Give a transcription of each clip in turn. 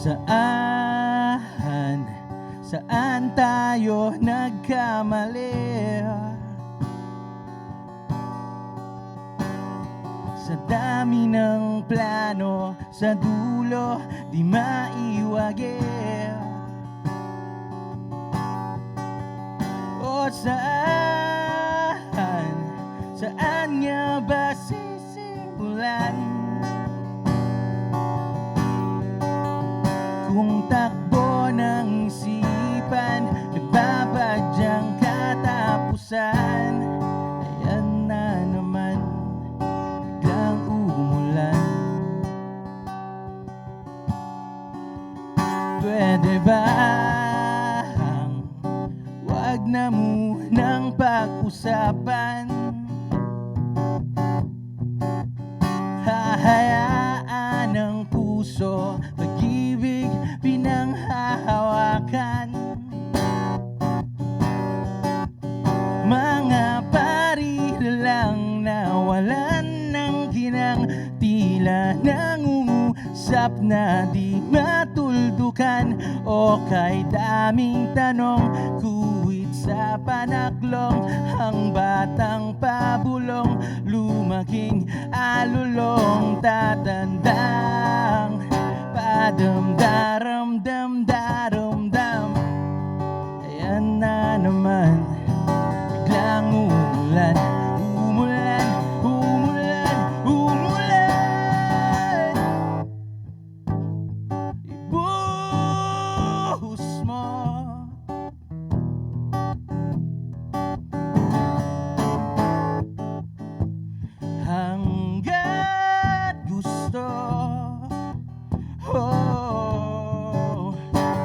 Saan, saan tayo nagkamali? Sa dami ng plano, sa dulo di maiwagi. O saan, saan nga ba sisimulan? Kung takbo ng isipan, nagbabadyang katapusan. Ayan na naman, biglang umulan. Pwede bang wag na munang pag-usapan? Hahayaan ng puso, pag-ibig pinanghahawakan. Mga paril lang na walan ng ginang, tila nangungusap na di matuldukan. O kay daming tanong, kuwit sa panaklong, ang batang pabulong, lumaking alulong, tatandang padamdaram-dam-daram-dam. Ayan na naman, biglang umulan, umulan, umulan, umulan. Ibuhos mo hanggat gusto. Oh,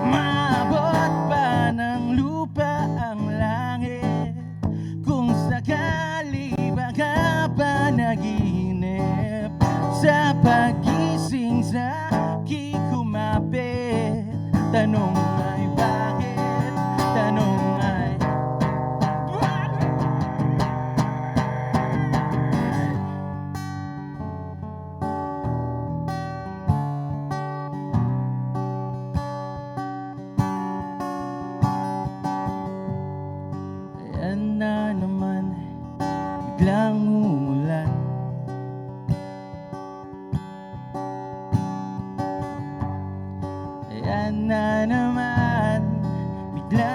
maabot pa ng lupa ang langit, kung sakali baka pa naginip. Sa pagising sa aking kumapit, tanong ay bakit? Tanong ay bakit? Ayan na naman, biglang umulan. Ayan na naman, biglang